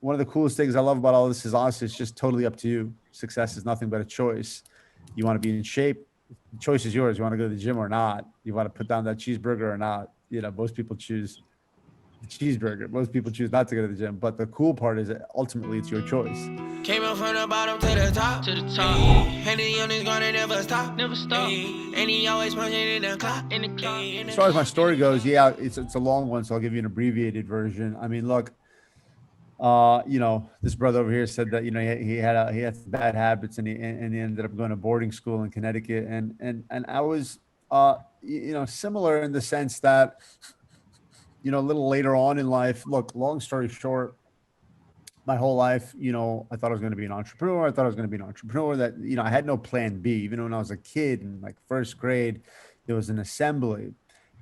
one of the coolest things I love about all this is honestly, it's just totally up to you. Success is nothing but a choice. You want to be in shape. The choice is yours. You want to go to the gym or not. You want to put down that cheeseburger or not. Most people choose the cheeseburger. Most people choose not to go to the gym. But the cool part is that ultimately it's your choice. Came up from the bottom to the top. To the top. Henny on his gun and never stop. Never stop. And he always punching in the clock. In the clock. As far as my story goes, yeah, it's a long one, so I'll give you an abbreviated version. I mean, look, this brother over here said that he had some bad habits, and he ended up going to boarding school in Connecticut, and I was similar in the sense that a little later on in life. Look, long story short, my whole life, I thought I was going to be an entrepreneur. I thought I was going to be an entrepreneur. That I had no plan B. Even when I was a kid in like first grade, there was an assembly.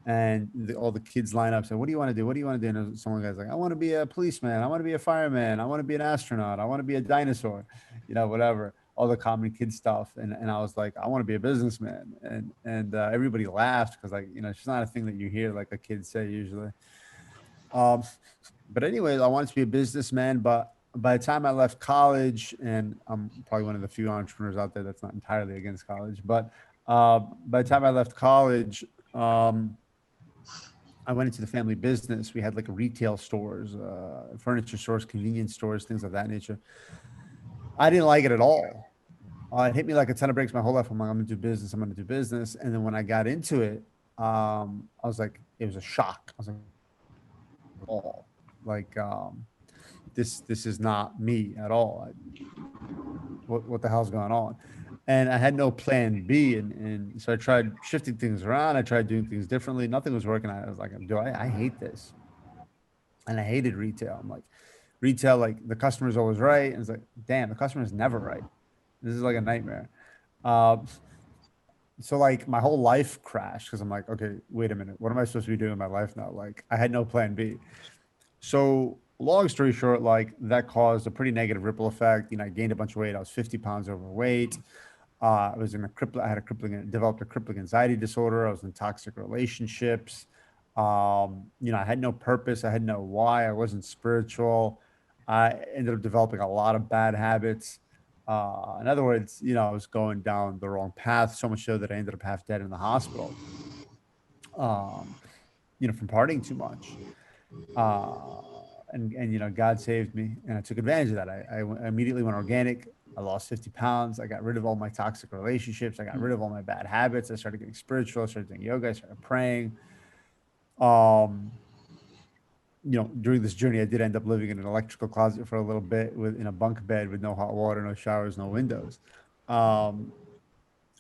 And all the kids line up and say, what do you want to do? What do you want to do? And some guy's like, I want to be a policeman. I want to be a fireman. I want to be an astronaut. I want to be a dinosaur, whatever, all the common kid stuff. And I was like, I want to be a businessman. And everybody laughed because it's just not a thing that you hear like a kid say usually. But anyways, I wanted to be a businessman, but by the time I left college, and I'm probably one of the few entrepreneurs out there that's not entirely against college, but by the time I left college, I went into the family business. We had like retail stores, furniture stores, convenience stores, things of that nature. I didn't like it at all. It hit me like a ton of bricks my whole life. I'm like, I'm going to do business. I'm going to do business. And then when I got into it, I was like, it was a shock. I was like, oh, like, this is not me at all. What the hell's going on? And I had no plan B. And so I tried shifting things around. I tried doing things differently. Nothing was working. I was like, I hate this. And I hated retail. I'm like, retail, like the customer's always right. And it's like, damn, the customer's never right. This is like a nightmare. So like my whole life crashed because I'm like, okay, wait a minute. What am I supposed to be doing in my life now? Like I had no plan B. So long story short, like that caused a pretty negative ripple effect. I gained a bunch of weight. I was 50 pounds overweight. I was developed a crippling anxiety disorder. I was in toxic relationships. I had no purpose. I had no why. I wasn't spiritual. I ended up developing a lot of bad habits. In other words, I was going down the wrong path, so much so that I ended up half dead in the hospital, from partying too much. And God saved me, and I took advantage of that. I immediately went organic. I lost 50 pounds. I got rid of all my toxic relationships. I got rid of all my bad habits. I started getting spiritual. I started doing yoga. I started praying. During this journey, I did end up living in an electrical closet for a little bit in a bunk bed with no hot water, no showers, no windows.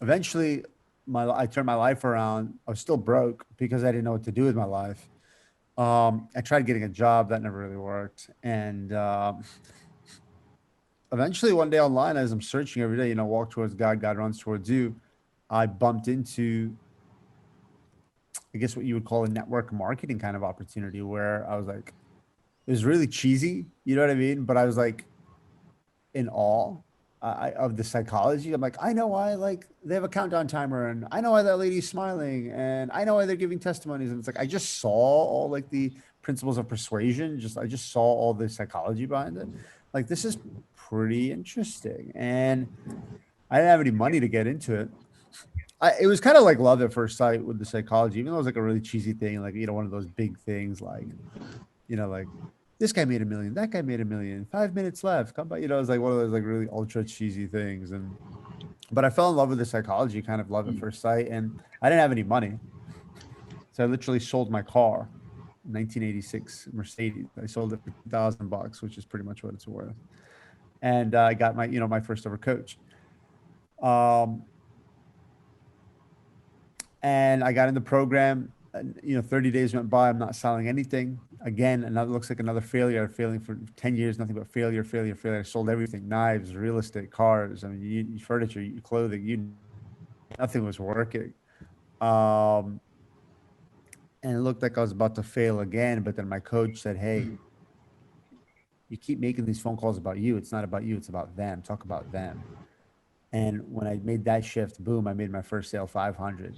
Eventually, I turned my life around. I was still broke because I didn't know what to do with my life. I tried getting a job. That never really worked. And eventually one day online, as I'm searching every day, walk towards God, God runs towards you, I bumped into, I guess what you would call a network marketing kind of opportunity where I was like, it was really cheesy, you know what I mean? But I was like in awe of the psychology. I'm like, I know why, like they have a countdown timer, and I know why that lady's smiling, and I know why they're giving testimonies. And it's like, I just saw all like the principles of persuasion. I just saw all the psychology behind it. Like, this is pretty interesting. And I didn't have any money to get into it. It was kind of like love at first sight with the psychology, even though it was like a really cheesy thing, like, one of those big things, like, like this guy made $1 million, that guy made $1 million, 5 minutes left. Come by, it was like one of those like really ultra cheesy things. But I fell in love with the psychology, kind of love at first sight. And I didn't have any money. So I literally sold my car, 1986 Mercedes. I sold it for $2,000, which is pretty much what it's worth. And I got my, my first ever coach. And I got in the program, and, 30 days went by. I'm not selling anything. Again, looks like another failure. Failing for 10 years, nothing but failure. I sold everything: knives, real estate, cars. I mean, furniture, clothing. Nothing was working. And it looked like I was about to fail again. But then my coach said, "Hey, you keep making these phone calls about you. It's not about you. It's about them. Talk about them." And when I made that shift, boom, I made my first sale 500.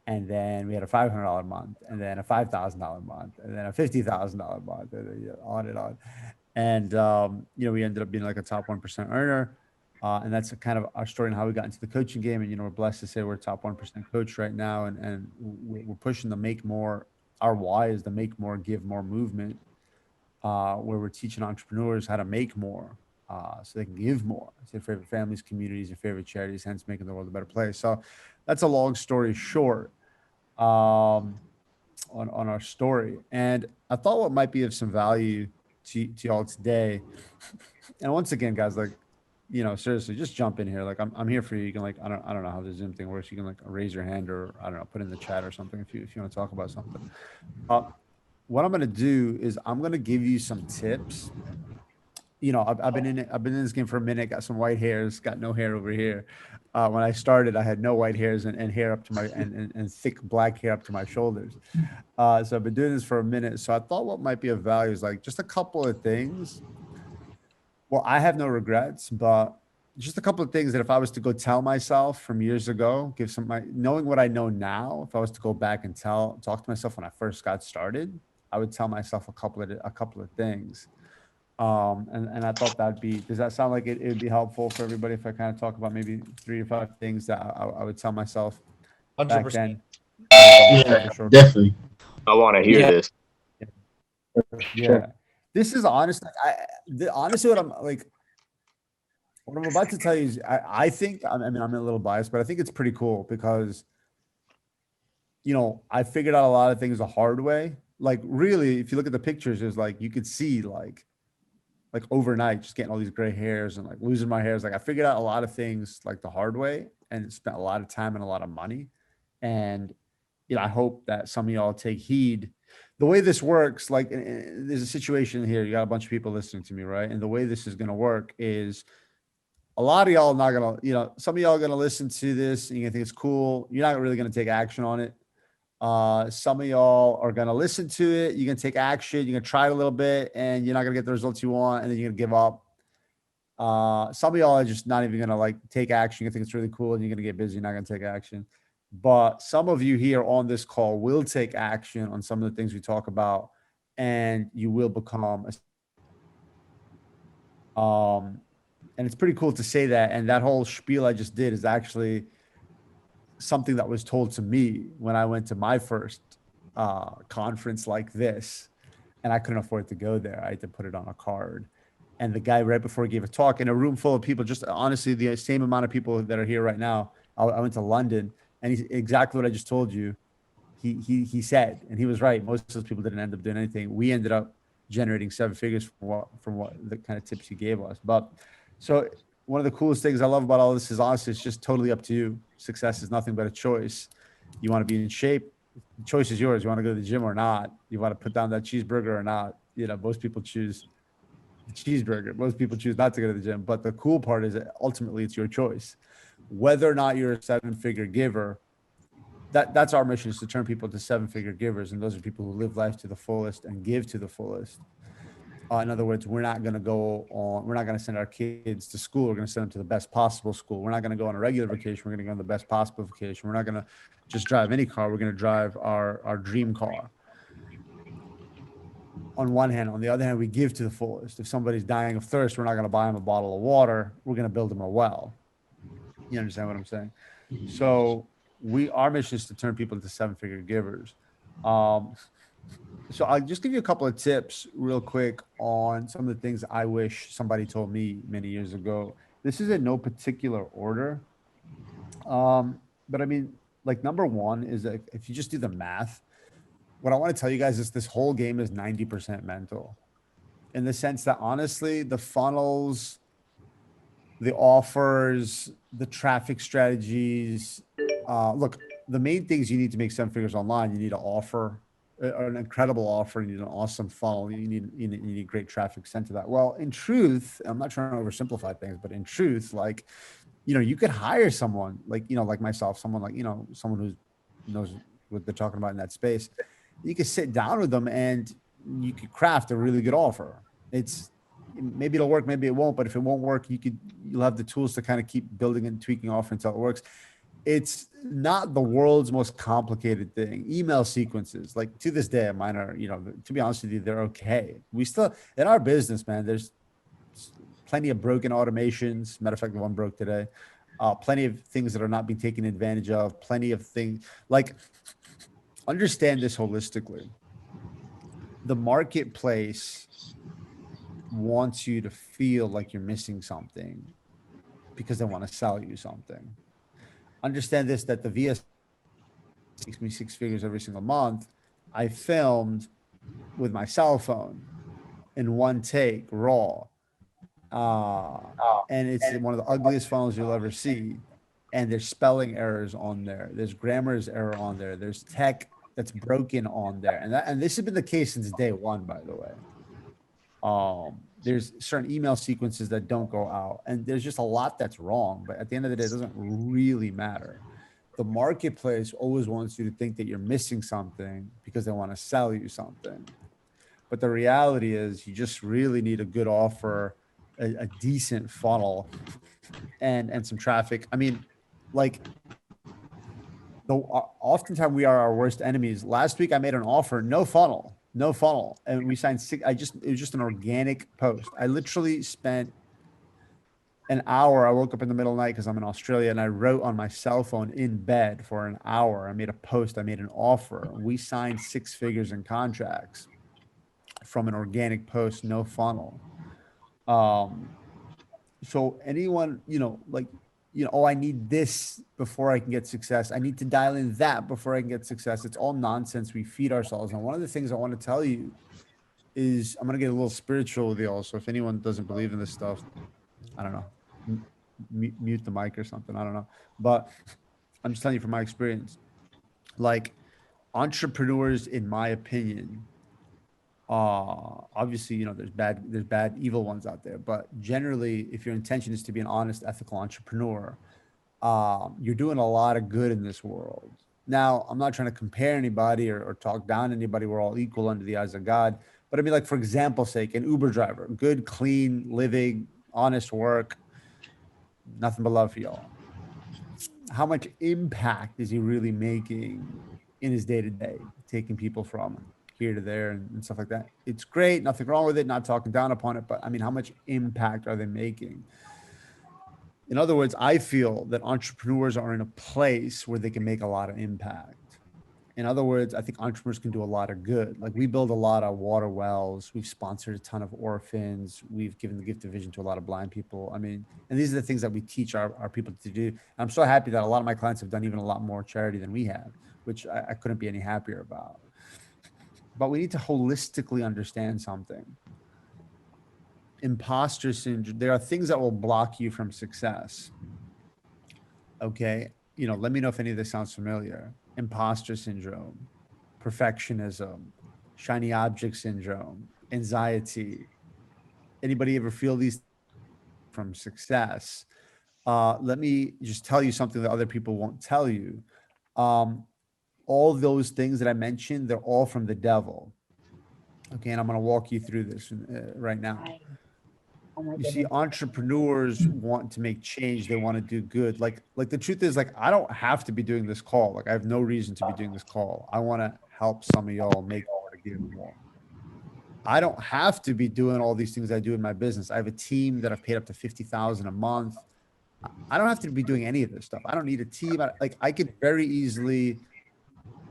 And then we had a $500 month, and then a $5,000 month, and then a $50,000 month, and on and on. And we ended up being like a top 1% earner. And that's a kind of our story and how we got into the coaching game. And we're blessed to say we're a top 1% coach right now, and we're pushing to make more. Our why is to make more, give more movement, where we're teaching entrepreneurs how to make more, so they can give more to their favorite families, communities, and favorite charities, hence making the world a better place. So that's a long story short, on our story. And I thought what might be of some value to y'all today. And once again, guys, like, seriously, just jump in here. Like, I'm here for you. You can, like, I don't know how the Zoom thing works. You can, like, raise your hand, or I don't know, put in the chat or something if you want to talk about something. Uh, what I'm going to do is I'm going to give you some tips. I've been in this game for a minute, got some white hairs, got no hair over here. When I started, I had no white hairs, and hair up to my, and thick black hair up to my shoulders. So I've been doing this for a minute. So I thought what might be of value is, like, just a couple of things. Well, I have no regrets, but just a couple of things that if I was to go tell myself from years ago, give some my knowing what I know now, if I was to go back and talk to myself when I first got started, I would tell myself a couple of things. And I thought that'd be, does that sound like it would be helpful for everybody if I kind of talk about maybe 3 or 5 things that I would tell myself back 100%. then? Kind of go Yeah, short for short. definitely. I want to hear Yeah. this. For Yeah. sure. This is honest. Honestly, what I'm about to tell you is, I think, I mean, I'm a little biased, but I think it's pretty cool because, I figured out a lot of things the hard way. Like, really, if you look at the pictures, there's, like, you could see, like overnight, just getting all these gray hairs and, like, losing my hairs. Like, I figured out a lot of things, like, the hard way, and spent a lot of time and a lot of money. And, I hope that some of y'all take heed. The way this works, like, there's a situation here. You got a bunch of people listening to me, right? And the way this is going to work is, a lot of y'all are not going to, some of y'all are going to listen to this and you're going to think it's cool. You're not really going to take action on it. Some of y'all are going to listen to it. You're going to take action. You're going to try it a little bit, and you're not going to get the results you want. And then you're going to give up. Some of y'all are just not even going to, like, take action. You think it's really cool, and you're going to get busy. You're not going to take action. But some of you here on this call will take action on some of the things we talk about, and you will become and it's pretty cool to say that. And that whole spiel I just did is actually something that was told to me when I went to my first conference like this, and I couldn't afford to go there. I had to put it on a card. And the guy, right before he gave a talk in a room full of people, just honestly, the same amount of people that are here right now, I went to London, and he's exactly what I just told you. He said, and he was right. Most of those people didn't end up doing anything. We ended up generating 7 figures from what the kind of tips he gave us. But so one of the coolest things I love about all this is, honestly, it's just totally up to you. Success is nothing but a choice. You want to be in shape, the choice is yours. You want to go to the gym or not? You want to put down that cheeseburger or not? Most people choose the cheeseburger. Most people choose not to go to the gym. But the cool part is that ultimately it's your choice. Whether or not you're a 7-figure giver, that's our mission, is to turn people to 7-figure givers. And those are people who live life to the fullest and give to the fullest. In other words, we're not going to send our kids to school. We're going to send them to the best possible school. We're not going to go on a regular vacation. We're going to go on the best possible vacation. We're not going to just drive any car. We're going to drive our dream car. On one hand. On the other hand, we give to the fullest. If somebody's dying of thirst, we're not going to buy them a bottle of water. We're going to build them a well. You understand what I'm saying? So our mission is to turn people into 7-figure givers. So I'll just give you a couple of tips real quick on some of the things I wish somebody told me many years ago. This is in no particular order. But I mean, like, number one is that if you just do the math, what I want to tell you guys is this whole game is 90% mental, in the sense that, honestly, the funnels, the offers, the traffic strategies, look, the main things you need to make 7 figures online, you need an offer, an incredible offer. You need an awesome funnel. You need great traffic sent to that. Well, in truth, I'm not trying to oversimplify things, but in truth, like, you could hire someone like, like myself, someone like, someone who knows what they're talking about in that space. You could sit down with them and you could craft a really good offer. Maybe it'll work, maybe it won't, but if it won't work, you'll have the tools to kind of keep building and tweaking offer until it works. it's not the world's most complicated thing. Email sequences, like to this day, mine are, to be honest with you, they're okay. We still, in our business, man, there's plenty of broken automations. Matter of fact, the one broke today. Plenty of things that are not being taken advantage of. Plenty of things like understand this holistically. The marketplace wants you to feel like you're missing something because they want to sell you something. Understand this, that the VS makes me six figures every single month. I filmed with my cell phone in one take, raw. And it's one of the ugliest phones you'll ever see. And there's spelling errors on there. There's grammar's error on there. There's tech that's broken on there. And this has been the case since day one, by the way. There's certain email sequences that don't go out, and there's just a lot that's wrong. But at the end of the day, it doesn't really matter. The marketplace always wants you to think that you're missing something because they want to sell you something. But the reality is, you just really need a good offer, a decent funnel, and some traffic. I mean, like, oftentimes we are our worst enemies. Last week I made an offer, no funnel, no funnel, and we signed six. It was just an organic post. I literally spent an hour. I woke up in the middle of the night because I'm in Australia, and I wrote on my cell phone in bed for an hour. I made a post. I made an offer. We signed six figures in contracts from an organic post, no funnel. So anyone, oh, I need this before I can get success. I need to dial in that before I can get success. It's all nonsense. We feed ourselves. And one of the things I want to tell you is, I'm going to get a little spiritual with you all. So if anyone doesn't believe in this stuff, I don't know, mute the mic or something. I don't know. But I'm just telling you from my experience, like, entrepreneurs, in my opinion, obviously, there's bad, evil ones out there, but generally, if your intention is to be an honest, ethical entrepreneur, you're doing a lot of good in this world. Now, I'm not trying to compare anybody or talk down anybody. We're all equal under the eyes of God. But I mean, like, for example's sake, an Uber driver, good, clean living, honest work, nothing but love for y'all. How much impact is he really making in his day to day, taking people from here to there and stuff like that? It's great. Nothing wrong with it. Not talking down upon it. But I mean, how much impact are they making? In other words, I feel that entrepreneurs are in a place where they can make a lot of impact. In other words, I think entrepreneurs can do a lot of good. Like, we build a lot of water wells. We've sponsored a ton of orphans. We've given the gift of vision to a lot of blind people. I mean, and these are the things that we teach our people to do. And I'm so happy that a lot of my clients have done even a lot more charity than we have, which I couldn't be any happier about. But we need to holistically understand something. Imposter syndrome. There are things that will block you from success. Okay. Let me know if any of this sounds familiar. Imposter syndrome, perfectionism, shiny object syndrome, anxiety. Anybody ever feel these from success? Let me just tell you something that other people won't tell you. All those things that I mentioned, they're all from the devil. Okay. And I'm going to walk you through this right now. Oh my You see, goodness. entrepreneurs want to make change. They want to do good. Like the truth is, like, I don't have to be doing this call. Like, I have no reason to be doing this call. I want to help some of y'all make more to give more. I don't have to be doing all these things I do in my business. I have a team that I've paid up to 50,000 a month. I don't have to be doing any of this stuff. I don't need a team. I could very easily,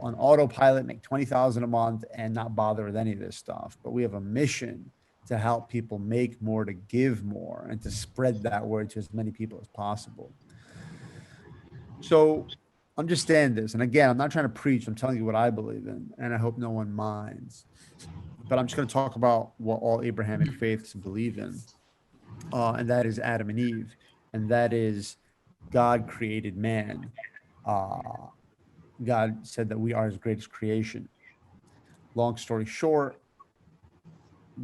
on autopilot, make 20,000 a month and not bother with any of this stuff. But we have a mission to help people make more, to give more, and to spread that word to as many people as possible. So understand this. And again, I'm not trying to preach. I'm telling you what I believe in, and I hope no one minds. But I'm just going to talk about what all Abrahamic faiths believe in, and that is Adam and Eve, and that is God created man. God said that we are his greatest creation. Long story short,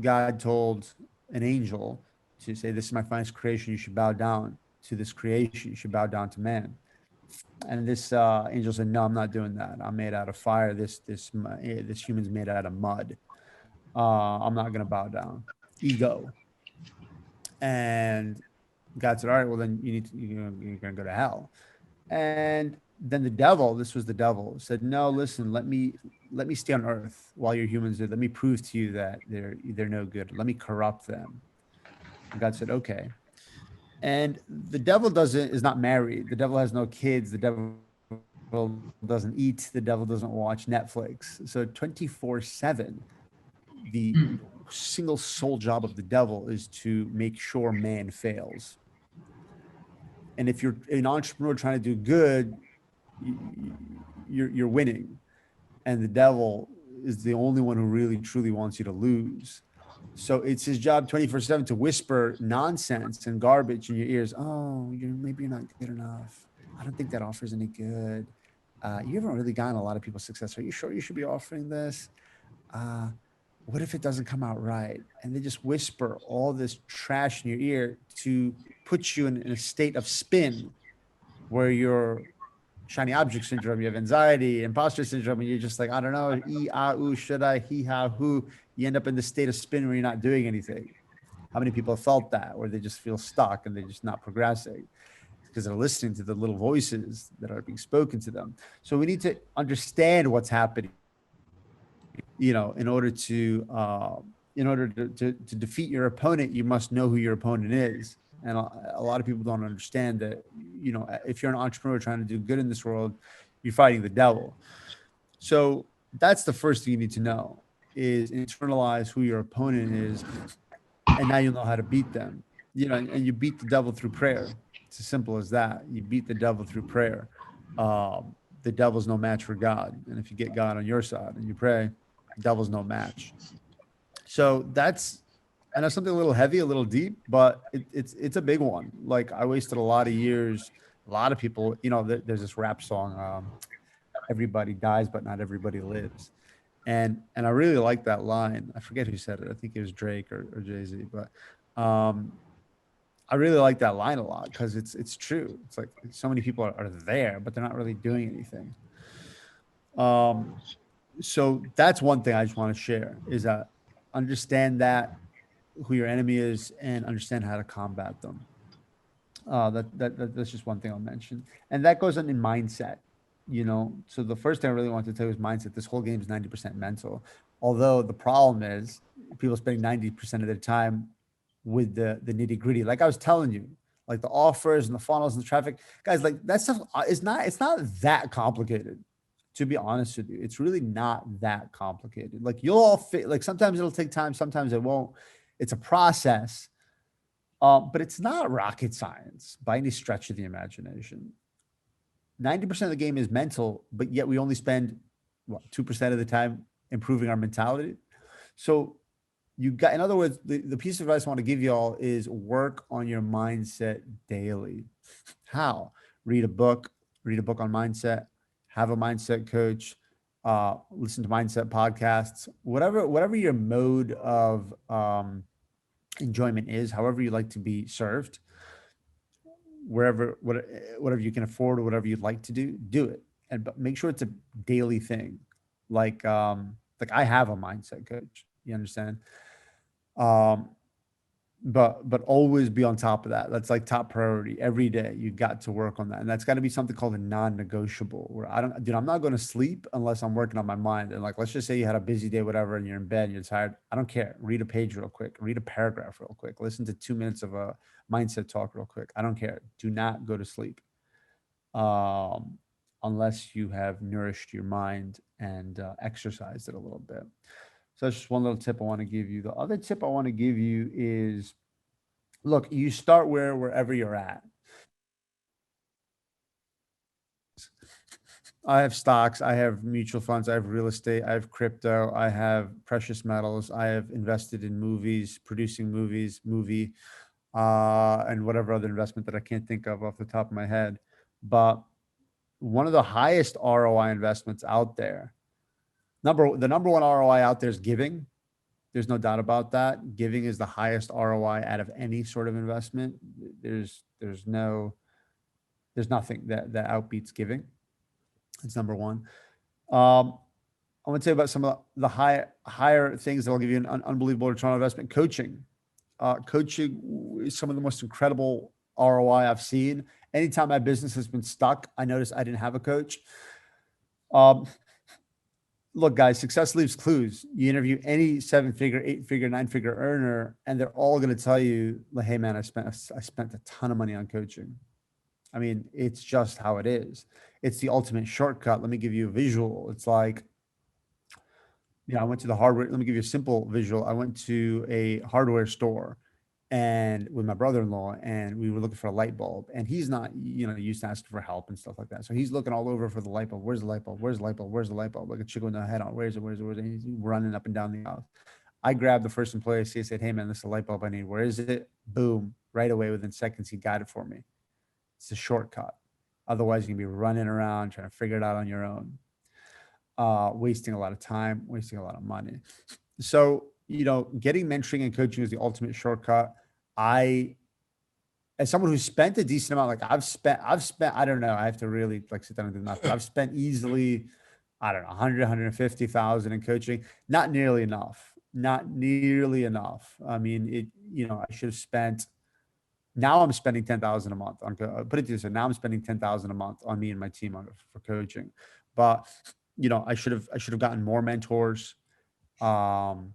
God told an angel to say, "This is my finest creation. You should bow down to this creation. You should bow down to man." And this angel said, "No, I'm not doing that. I'm made out of fire. This human's made out of mud. I'm not going to bow down." Ego. And God said, "All right, well then you're going to go to hell." And then the devil, this was the devil, said, "No, listen, let me stay on earth while you're humans there. Let me prove to you that they're no good. Let me corrupt them." And God said, "Okay." And the devil doesn't is not married. The devil has no kids. The devil doesn't eat. The devil doesn't watch Netflix. So 24/7, the single sole job of the devil is to make sure man fails. And if you're an entrepreneur trying to do good, you're winning, and the devil is the only one who really truly wants you to lose. So it's his job 24/7 to whisper nonsense and garbage in your ears. Oh, maybe you're not good enough. I don't think that offer is any good. You haven't really gotten a lot of people success. Are you sure you should be offering this? Uh, what if it doesn't come out right? And they just whisper all this trash in your ear to put you in a state of spin where you're shiny object syndrome, you have anxiety, imposter syndrome, and you're just like, I don't know, should I, he, ha, who. You end up in the state of spin where you're not doing anything. How many people have felt that, where they just feel stuck and they're just not progressing because they're listening to the little voices that are being spoken to them? So we need to understand what's happening, in order to defeat your opponent, you must know who your opponent is. And a lot of people don't understand that, if you're an entrepreneur trying to do good in this world, you're fighting the devil. So that's the first thing you need to know, is internalize who your opponent is. And now you'll know how to beat them, and you beat the devil through prayer. It's as simple as that. You beat the devil through prayer. The devil's no match for God. And if you get God on your side and you pray, the devil's no match. So that's, I know something a little heavy, a little deep, but it's a big one. Like, I wasted a lot of years. A lot of people, there's this rap song, "Everybody dies, but not everybody lives," and I really like that line. I forget who said it. I think it was Drake or Jay-Z, but I really like that line a lot because it's true. It's like so many people are there, but they're not really doing anything. Um, so that's one thing I just want to share, is that understand that who your enemy is and understand how to combat them. That's just one thing I'll mention, and that goes on in mindset. So the first thing I really want to tell you is mindset. This whole game is 90% mental. Although the problem is people spending 90% of their time with the nitty gritty. Like I was telling you, like the offers and the funnels and the traffic, guys. Like that stuff is not. It's not that complicated. To be honest with you, it's really not that complicated. Like you'll all fit. Like sometimes it'll take time, sometimes it won't. It's a process, but it's not rocket science by any stretch of the imagination. 90% of the game is mental, but yet we only spend, what, 2% of the time improving our mentality. So in other words, the piece of advice I want to give you all is work on your mindset daily. How? Read a book, on mindset, have a mindset coach, listen to mindset podcasts, whatever your mode of enjoyment is, however you like to be served, whatever you can afford or whatever you'd like to do it, and but make sure it's a daily thing. Like I have a mindset coach, you understand? um but always be on top of that. That's like top priority. Every day you got to work on that, and that's got to be something called a non-negotiable, where I'm not going to sleep unless I'm working on my mind. And like, let's just say you had a busy day, whatever, and you're in bed and you're tired. I don't care. Read a page real quick, read a paragraph real quick, listen to 2 minutes of a mindset talk real quick. I don't care. Do not go to sleep, um unless you have nourished your mind and exercised it a little bit. So that's just one little tip I want to give you. The other tip I want to give you is, look, you start wherever you're at. I have stocks, I have mutual funds, I have real estate, I have crypto, I have precious metals, I have invested in movies, producing movie, and whatever other investment that I can't think of off the top of my head. But one of the highest ROI investments out there, the number one ROI out there is giving. There's no doubt about that. Giving is the highest ROI out of any sort of investment. There's nothing that outbeats giving. It's number one. I want to tell you about some of the higher things that will give you an unbelievable return on investment. Coaching. Coaching is some of the most incredible ROI I've seen. Anytime my business has been stuck, I noticed I didn't have a coach. Um, Look, guys, success leaves clues. You interview any 7-figure, 8-figure, 9-figure earner, and they're all going to tell you, like, "Hey, man, I spent a ton of money on coaching." I mean, it's just how it is. It's the ultimate shortcut. Let me give you a visual. It's like, I went to the hardware. Let me give you a simple visual. I went to a hardware store and with my brother-in-law, and we were looking for a light bulb, and he's not, used to asking for help and stuff like that. So he's looking all over for the light bulb. Where's the light bulb? Where's the light bulb? Where's the light bulb? Like a chicken with no head on. Where's it? Where's it? Where's it? And he's running up and down the aisle. I grabbed the first employee I see, I said, "Hey, man, this is a light bulb I need. Where is it?" Boom. Right away, within seconds, he got it for me. It's a shortcut. Otherwise, you're going to be running around trying to figure it out on your own, wasting a lot of time, wasting a lot of money. So, getting mentoring and coaching is the ultimate shortcut. As someone who's spent a decent amount, like I've spent, I don't know, I have to really like sit down and do the math, but I've spent easily, I don't know, 100, 150,000 in coaching. Not nearly enough. Not nearly enough. I mean, I should have spent. Now I'm spending 10,000 a month on, put it this way. Now I'm spending 10,000 a month on me and my team for coaching, but I should have gotten more mentors. And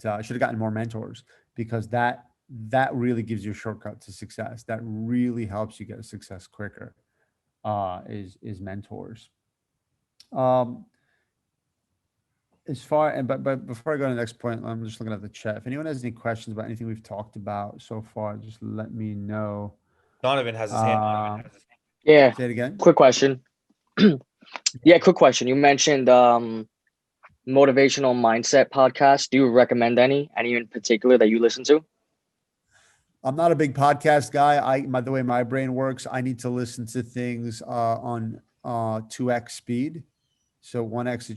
I should have gotten more mentors, because that really gives you a shortcut to success. That really helps you get a success quicker. Is mentors. Um, but before I go to the next point, I'm just looking at the chat. If anyone has any questions about anything we've talked about so far, just let me know. Donovan has his hand. Yeah. Say it again. Quick question. Yeah, quick question. You mentioned motivational mindset podcast. Do you recommend any in particular that you listen to? I'm not a big podcast guy. The way my brain works, I need to listen to things on 2x speed. So 1x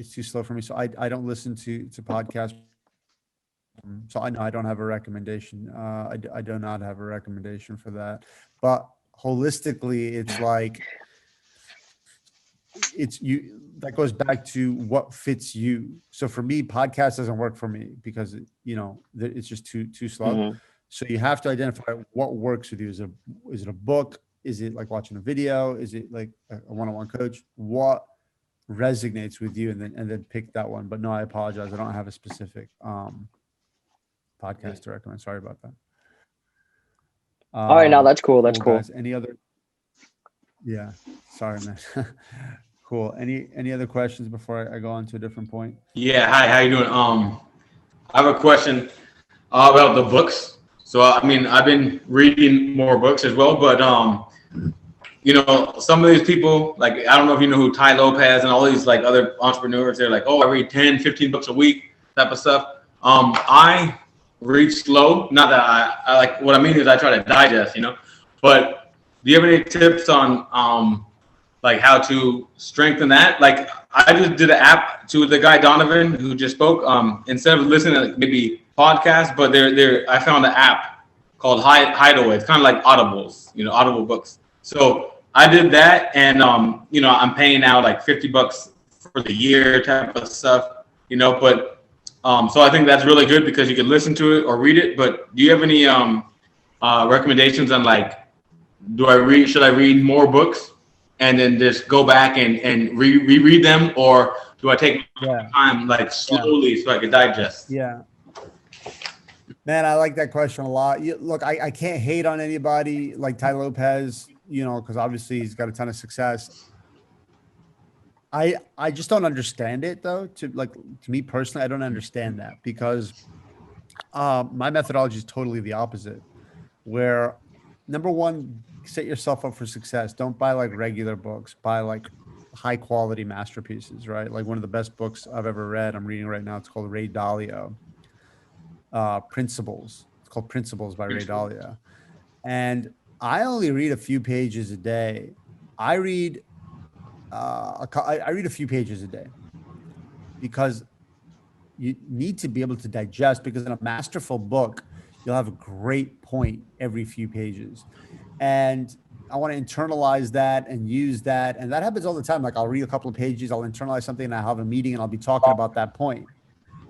it's too slow for me. So I don't listen to podcasts. So I know I don't have a recommendation. I do not have a recommendation for that. But holistically, it's like that goes back to what fits you. So for me, podcast doesn't work for me because it's just too slow. Mm-hmm. So you have to identify what works with you. Is it a book? Is it like watching a video? Is it like a one-on-one coach? What resonates with you, and then pick that one. But no, I apologize. I don't have a specific podcast to recommend. Sorry about that. All right, now that's cool. That's cool. Guys, any other? Yeah, sorry, man. Cool. Any other questions before I go on to a different point? Yeah. Hi. How you doing? I have a question about the books. So I mean, I've been reading more books as well, but some of these people, like, I don't know if you know who Ty Lopez and all these like other entrepreneurs, they're like, "Oh, I read 10, 15 books a week," type of stuff. I read slow. Not that I like, what I mean is I try to digest, but do you have any tips on like how to strengthen that? Like, I just did an app to the guy Donovan who just spoke. Instead of listening to like maybe podcasts, but I found an app called Hideaway. It's kind of like Audibles, Audible books. So I did that, and I'm paying now like $50 for the year type of stuff, But so I think that's really good because you can listen to it or read it. But do you have any recommendations on like, should I read more books and then just go back and reread them, or do I take my time like slowly so I can digest? Yeah. Man, I like that question a lot. Look, I can't hate on anybody like Ty Lopez, because obviously he's got a ton of success. I just don't understand it though. To me personally, I don't understand that, because my methodology is totally the opposite, where number one, set yourself up for success. Don't buy like regular books, buy like high quality masterpieces, right? Like one of the best books I've ever read, I'm reading right now. It's called Ray Dalio. Principles. It's called Principles by Ray Dalio. And I only read a few pages a day. I read a few pages a day because you need to be able to digest, because in a masterful book, you'll have a great point every few pages. And I want to internalize that and use that. And that happens all the time. Like I'll read a couple of pages, I'll internalize something, and I'll have a meeting and I'll be talking about that point.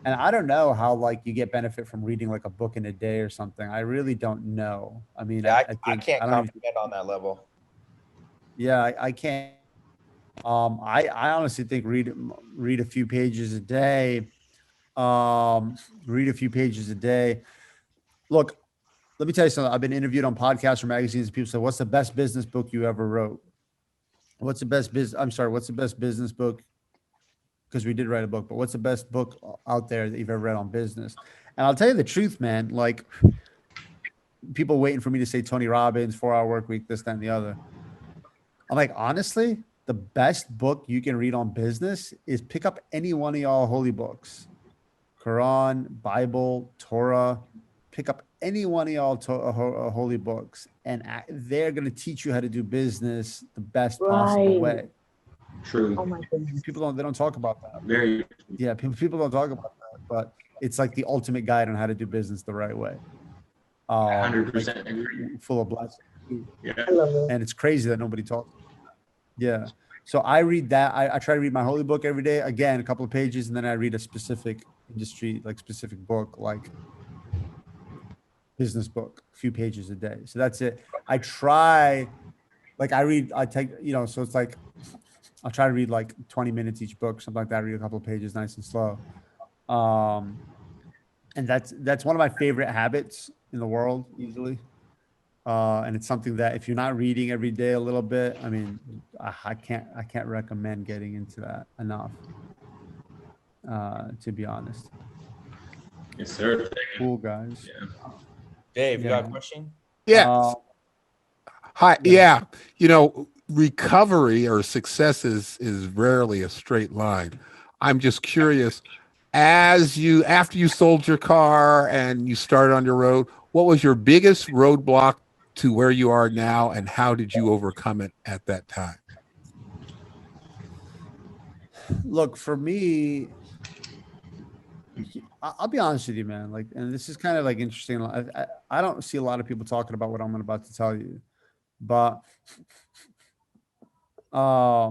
And I don't know how like you get benefit from reading like a book in a day or something. I really don't know. I mean, Yeah, I I think can't I don't even, comprehend on that level. yeah, I can't. I honestly think read a few pages a day. Read a few pages a day. Look, let me tell you something. I've been interviewed on podcasts or magazines. People say, "What's the best business book you ever wrote?" What's the best business? I'm sorry. What's the best business book? Because we did write a book, but what's the best book out there that you've ever read on business? And I'll tell you the truth, man. Like people waiting for me to say Tony Robbins, 4 Hour Work Week, this, that, and the other. I'm like, honestly, the best book you can read on business is pick up any one of y'all holy books, Quran, Bible, Torah. Pick up any one of y'all holy books, and they're going to teach you how to do business the best possible Right. way. True. Oh my goodness. They don't talk about that. Very. Yeah, people don't talk about that, but it's like the ultimate guide on how to do business the right way. 100% Like agree. full of blessings. Yeah. I love it. And it's crazy that nobody talks. Yeah. So I read that. I try to read my holy book every day. Again, a couple of pages, and then I read a specific industry, like specific book, like business book, a few pages a day. So that's it. I try, like I take, so it's like I'll try to read like 20 minutes each book, something like that. I read a couple of pages nice and slow. And that's one of my favorite habits in the world, easily. And it's something that if you're not reading every day a little bit, I mean, I can't recommend getting into that enough. To be honest. Yes, sir. Cool, guys. Yeah. Dave, you got Yeah. a question? Yeah. Hi. yeah. Yeah. Recovery or success is rarely a straight line. I'm just curious, after you sold your car and you started on your road, what was your biggest roadblock to where you are now, and how did you overcome it at that time? Look, for me, I'll be honest with you, man. Like, and this is kind of like interesting. I don't see a lot of people talking about what I'm about to tell you, but I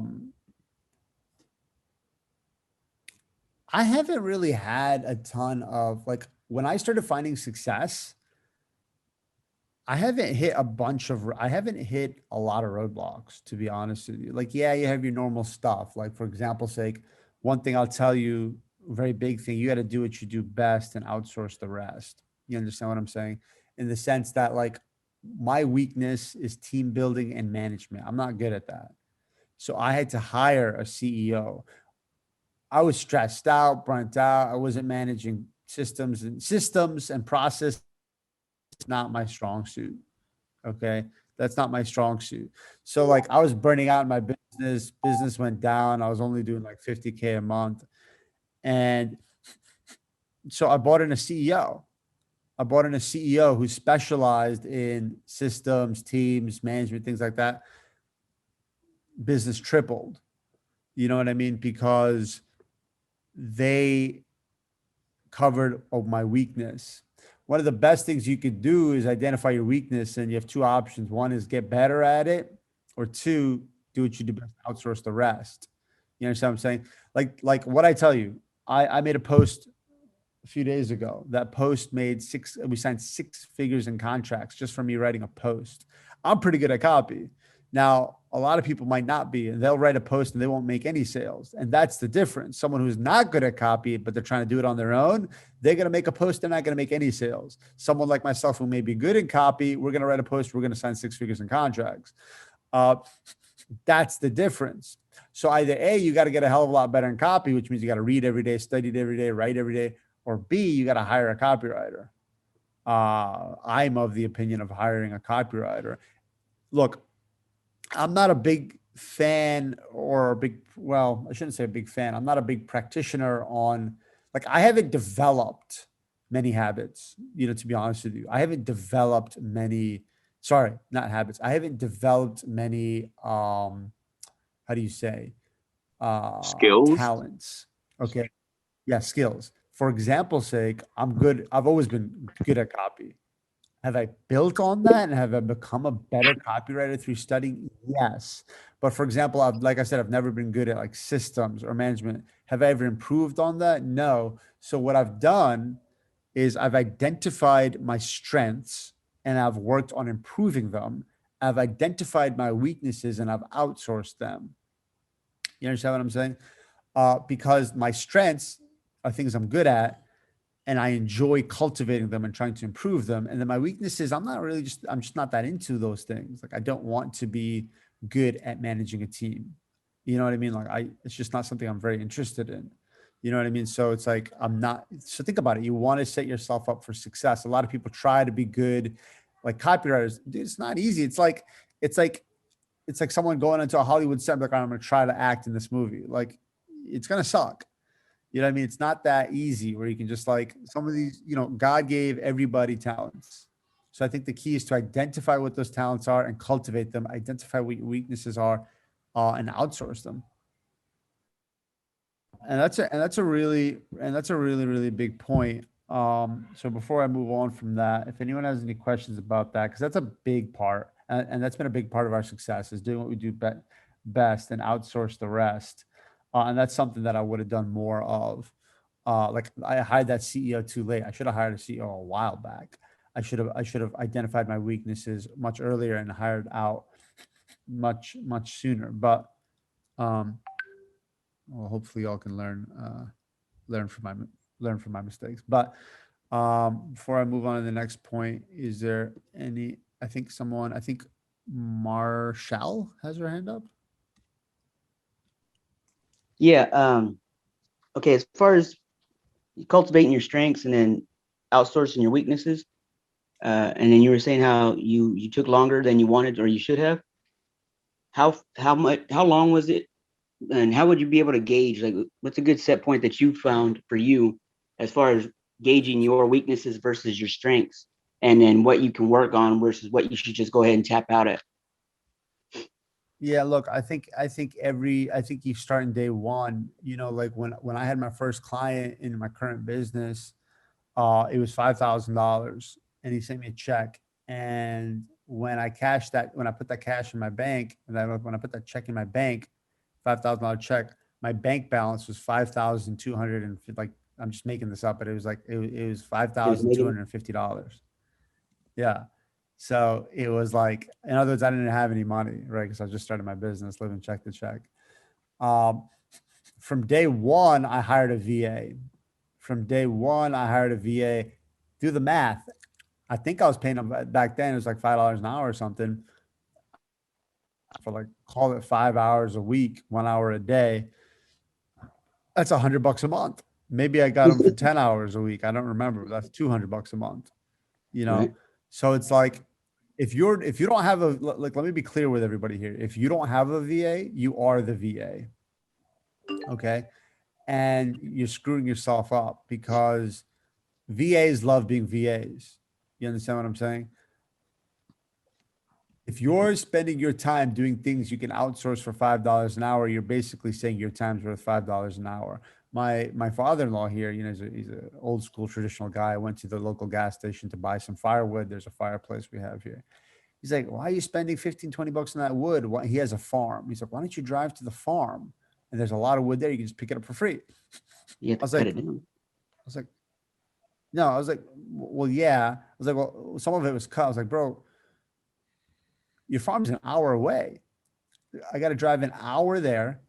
haven't really had a ton of like when I started finding success. I haven't hit a lot of roadblocks, to be honest with you. Like, yeah, you have your normal stuff. Like, for example's sake, one thing I'll tell you, very big thing, you got to do what you do best and outsource the rest. You understand what I'm saying? In the sense that, like, my weakness is team building and management. I'm not good at that. So I had to hire a CEO. I was stressed out, burnt out. I wasn't managing systems and process. Not my strong suit. Okay. That's not my strong suit. So like I was burning out in my business went down. I was only doing like 50K a month. And so I brought in a CEO. Who specialized in systems, teams, management, things like that. Business tripled. You know what I mean? Because they covered my weakness. One of the best things you could do is identify your weakness, and you have two options. One is get better at it, or two, do what you do best, outsource the rest. You understand what I'm saying? Like what I tell you, I made a post a few days ago. That post we signed 6 figures in contracts just from me writing a post. I'm pretty good at copy. Now, a lot of people might not be, and they'll write a post and they won't make any sales. And that's the difference. Someone who's not good at copy, but they're trying to do it on their own, they're going to make a post. They're not going to make any sales. Someone like myself who may be good in copy, we're going to write a post. We're going to sign 6 figures in contracts. That's the difference. So either A, you got to get a hell of a lot better in copy, which means you got to read every day, study it every day, write every day, or B, you got to hire a copywriter. I'm of the opinion of hiring a copywriter. Look, I'm not a big fan I shouldn't say a big fan. I'm not a big practitioner on, like, I haven't developed many habits, to be honest with you. I haven't developed many, sorry, not habits. I haven't developed many, how do you say? Skills. Talents. Okay. Yeah. Skills. For example's sake, I've always been good at copy. Have I built on that and have I become a better copywriter through studying? Yes. But for example, like I said, I've never been good at like systems or management. Have I ever improved on that? No. So what I've done is I've identified my strengths and I've worked on improving them. I've identified my weaknesses and I've outsourced them. You understand what I'm saying? Because my strengths are things I'm good at and I enjoy cultivating them and trying to improve them. And then my weaknesses, I'm just not that into those things. Like I don't want to be good at managing a team. You know what I mean? It's just not something I'm very interested in. You know what I mean? So it's like, so think about it. You want to set yourself up for success. A lot of people try to be good, like copywriters. Dude, it's not easy. It's like someone going into a Hollywood set, like, I'm going to try to act in this movie. Like it's going to suck. You know what I mean? It's not that easy where you can just like some of these, God gave everybody talents. So I think the key is to identify what those talents are and cultivate them, identify what your weaknesses are, and outsource them. And that's a really, really big point. So before I move on from that, if anyone has any questions about that, because that's a big part, and that's been a big part of our success is doing what we do best and outsource the rest. And that's something that I would have done more of. Like I hired that CEO too late. I should have hired a CEO a while back. I should have identified my weaknesses much earlier and hired out much sooner. But well, hopefully y'all can learn from my mistakes. But before I move on to the next point, is there any? I think Marshall has her hand up. Yeah. Okay. As far as cultivating your strengths and then outsourcing your weaknesses, and then you were saying how you took longer than you wanted or you should have. How long was it, and how would you be able to gauge, like, what's a good set point that you found for you as far as gauging your weaknesses versus your strengths, and then what you can work on versus what you should just go ahead and tap out at? Yeah, look, I think you start in day one. Like when I had my first client in my current business, it was $5,000, and he sent me a check. And when I put that cash in my bank, and when I put that check in my bank, $5,000 check, my bank balance was 5,200 and like, I'm just making this up, but it was like it was $5,250. Yeah. So it was like, in other words, I didn't have any money, right? Because I just started my business, living check to check. From day one, I hired a VA. Do the math. I think I was paying them back then. It was like $5 an hour or something for like, call it 5 hours a week, 1 hour a day. That's $100 a month. Maybe I got them for 10 hours a week. I don't remember. That's $200 a month, Right. So it's like, if you don't have let me be clear with everybody here. If you don't have a VA, you are the VA. Okay. And you're screwing yourself up because VAs love being VAs. You understand what I'm saying? If you're spending your time doing things you can outsource for $5 an hour, you're basically saying your time's worth $5 an hour. My father-in-law here, he's an old school traditional guy. I went to the local gas station to buy some firewood. There's a fireplace we have here. He's like, why are you spending 15, 20 bucks on that wood? He has a farm. He's like, why don't you drive to the farm? And there's a lot of wood there. You can just pick it up for free. You have to cut it down. I was like, well, yeah. I was like, well, some of it was cut. I was like, bro, your farm's an hour away. I got to drive an hour there.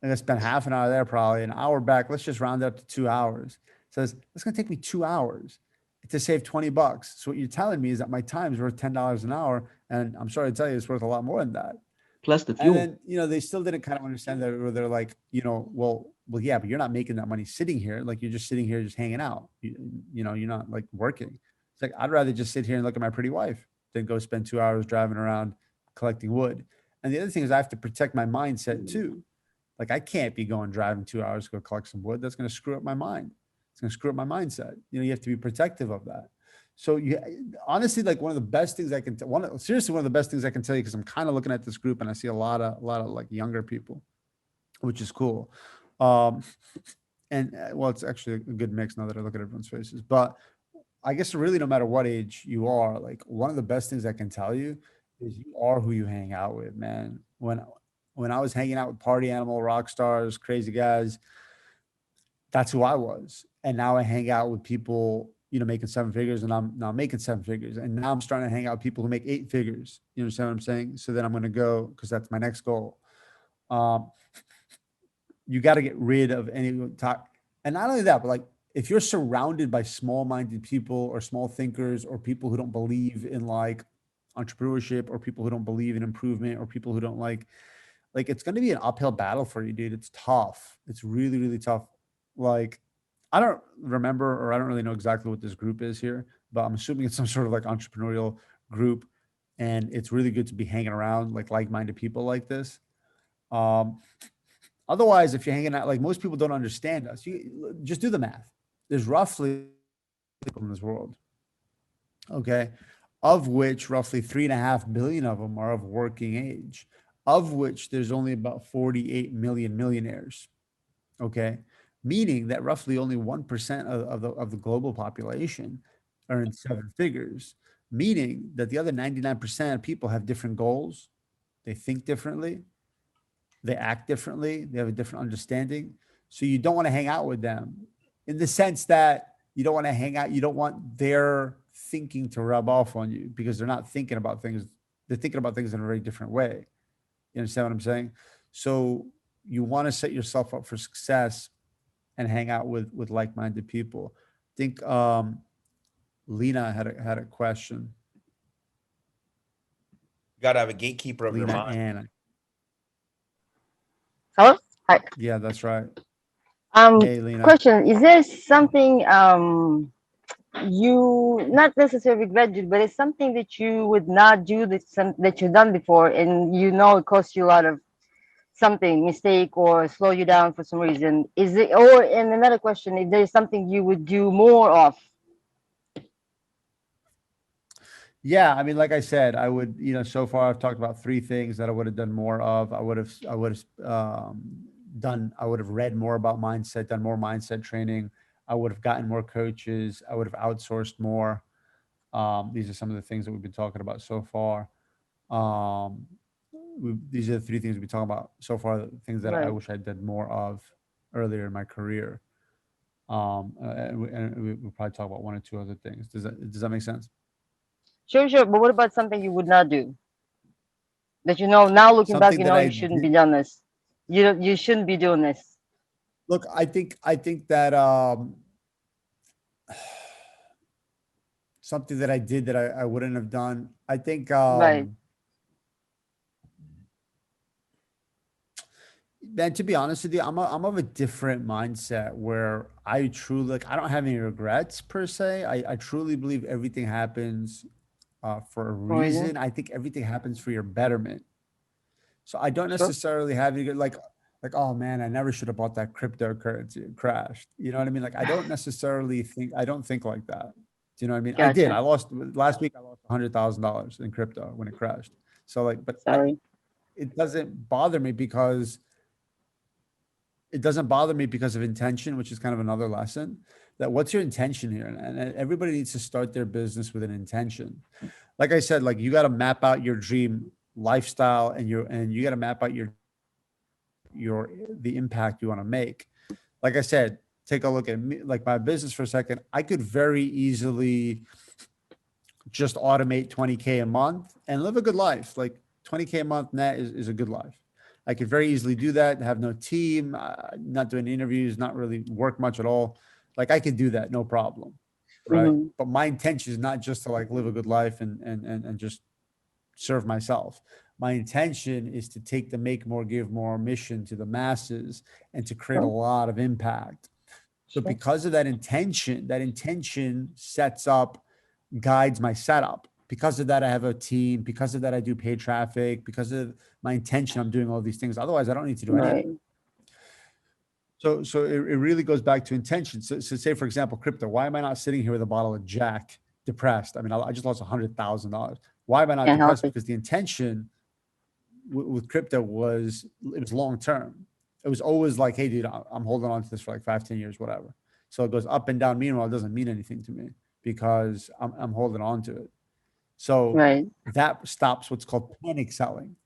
I'm going to spend half an hour there, probably an hour back. Let's just round it up to 2 hours. Says, it's going to take me 2 hours to save $20. So what you're telling me is that my time is worth $10 an hour. And I'm sorry to tell you, it's worth a lot more than that. Plus the fuel. And then, they still didn't kind of understand that, where they're like, well, yeah, but you're not making that money sitting here. Like, you're just sitting here, just hanging out. You're not like working. It's like, I'd rather just sit here and look at my pretty wife than go spend 2 hours driving around collecting wood. And the other thing is I have to protect my mindset too. Like, I can't be going driving 2 hours to go collect some wood. That's going to screw up my mind. It's going to screw up my mindset. You have to be protective of that. So honestly, like, one of the best things I can one of the best things I can tell you, because I'm kind of looking at this group and I see a lot of like younger people, which is cool. And well, it's actually a good mix now that I look at everyone's faces. But I guess really no matter what age you are, like one of the best things I can tell you is you are who you hang out with, man. When I was hanging out with party animal, rock stars, crazy guys, that's who I was. And now I hang out with people, making seven figures, and I'm now making seven figures. And now I'm starting to hang out with people who make eight figures. You understand what I'm saying? So then I'm going to go, because that's my next goal. You got to get rid of any talk. And not only that, but like if you're surrounded by small-minded people or small thinkers or people who don't believe in like entrepreneurship or people who don't believe in improvement or people who don't like it's going to be an uphill battle for you, dude. It's tough. It's really, really tough. Like, I don't remember, or I don't really know exactly what this group is here, but I'm assuming it's some sort of like entrepreneurial group. And it's really good to be hanging around like-minded people like this. Otherwise, if you're hanging out, like most people don't understand us, you just do the math. There's roughly people in this world, okay, of which roughly 3.5 billion of them are of working age, of which there's only about 48 million millionaires, okay, meaning that roughly only 1% of the global population are in seven figures, meaning that the other 99% of people have different goals, they think differently, they act differently, they have a different understanding. So you don't want to hang out with them in the sense that you don't want to hang out, you don't want their thinking to rub off on you because they're not thinking about things, they're thinking about things in a very different way. You understand what I'm saying? So you want to set yourself up for success and hang out with like-minded people. I think Lena had a question. You gotta have a gatekeeper of your Lena mind. Ann. Hello? Hi. Yeah, that's right. Hey, Lena. Question, is there something you not necessarily regret, but it's something that you would not do that you've done before and it cost you a lot of something, mistake or slow you down for some reason? Is it, or and another question, if there's something you would do more of? Yeah, I mean, like I said, I would, so far I've talked about three things that I would have done more of. I would have read more about mindset, done more mindset training. I would have gotten more coaches. I would have outsourced more. These are some of the things that we've been talking about so far. These are the three things we've been talking about so far, the things that I Right. wish I did more of earlier in my career. And we'll probably talk about one or two other things. Does that make sense? Sure, sure. But what about something you would not do? That now looking back, Something that I you shouldn't did, be done this. You shouldn't be doing this. look, I think that something that I did that I wouldn't have done. I think Right. man, to be honest with you, I'm of a different mindset where I truly I don't have any regrets per se. I truly believe everything happens for a For a reason. reason. I think everything happens for your betterment. So I don't Sure. necessarily have any like, oh man, I never should have bought that cryptocurrency. It crashed. You know what I mean? Like I don't think like that. Do you know what I mean? I did. Gotcha. I lost last week. I lost $100,000 in crypto when it crashed. So like, Sorry. it doesn't bother me because of intention, which is kind of another lesson. That what's your intention here? And everybody needs to start their business with an intention. Like I said, like you got to map out your dream lifestyle and you got to map out the impact you want to make. Like I said, take a look at me, like my business for a second. I could very easily just automate 20K a month and live a good life. Like 20K a month net is a good life. I could very easily do that, have no team, not doing interviews, not really work much at all. Like I could do that, no problem. Right. Mhm. But my intention is not just to like live a good life and just serve myself. My intention is to take the make more, give more mission to the masses and to create a Sure. lot of impact. So Sure. because of that intention sets up, guides my setup. Because of that, I have a team. Because of that, I do paid traffic. Because of my intention, I'm doing all these things. Otherwise, I don't need to do Right. anything. So it really goes back to intention. So say, for example, crypto. Why am I not sitting here with a bottle of Jack depressed? I mean, I just lost $100,000. Why am I not Can't help depressed? it. Because the intention with crypto was long term. It was always like, hey, dude, I'm holding on to this for like 5-10 years, whatever. So it goes up and down. Meanwhile, it doesn't mean anything to me. because I'm holding on to it. So Right. that stops what's called panic selling.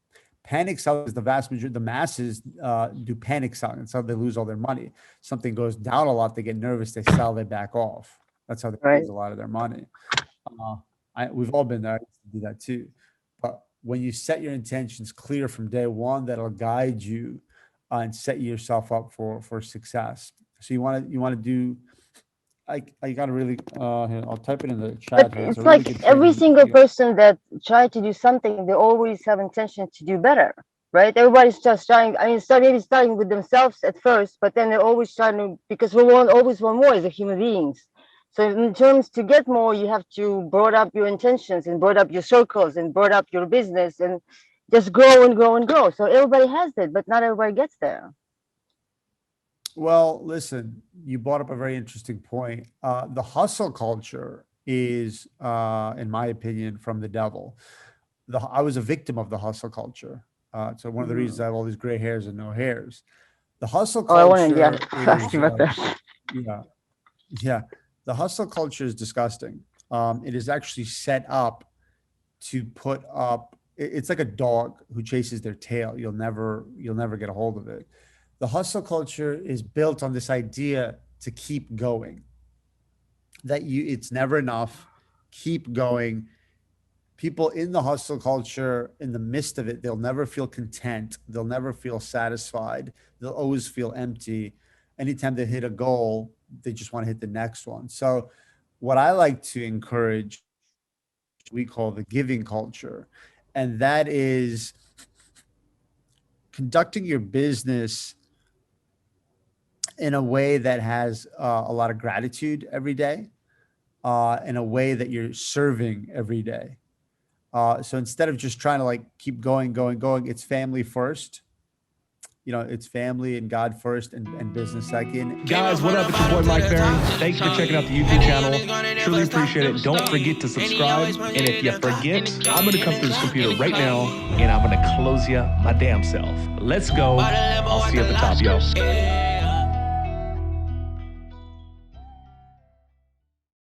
Panic selling is the vast majority. The masses do panic selling. That's how they lose all their money. Something goes down a lot, they get nervous, they sell, they back off. That's how they Right. lose a lot of their money. We've all been there. I used to do that too. But when you set your intentions clear from day one, that'll guide you and set yourself up for success. So you want to do. I got to really. Here, I'll type it in the chat. But Here. it's a really like good every training single video. person that try to do something, they always have intention to do better, right? Everybody's just trying. I mean, maybe starting with themselves at first, but then they're always trying to, because we always want more as a human beings. So in terms to get more, you have to broad up your intentions and broad up your circles and broad up your business and just grow and grow and grow. So everybody has it, but not everybody gets there. Well, listen, you brought up a very interesting point. The hustle culture is, in my opinion, from the devil. I was a victim of the hustle culture. So one of the reasons I have all these gray hairs and no hairs. The hustle Oh, I wanted culture to ask you about that. yeah. The hustle culture is disgusting. It is actually set up to put up. It's like a dog who chases their tail. You'll never get a hold of it. The hustle culture is built on this idea to keep going. That it's never enough. Keep going. People in the hustle culture, in the midst of it, they'll never feel content. They'll never feel satisfied. They'll always feel empty. Anytime they hit a goal, they just want to hit the next one. So what I like to encourage, we call the giving culture, and that is conducting your business in a way that has a lot of gratitude every day, in a way that you're serving every day. So instead of just trying to like keep going, it's family first. It's family and God first and business second. Guys, what up? It's your boy Mike Barron. Thanks for checking out the YouTube channel. Truly appreciate it. Don't forget to subscribe. And if you forget, I'm going to come to this computer right now and I'm going to close you my damn self. Let's go. I'll see you at the top, yo.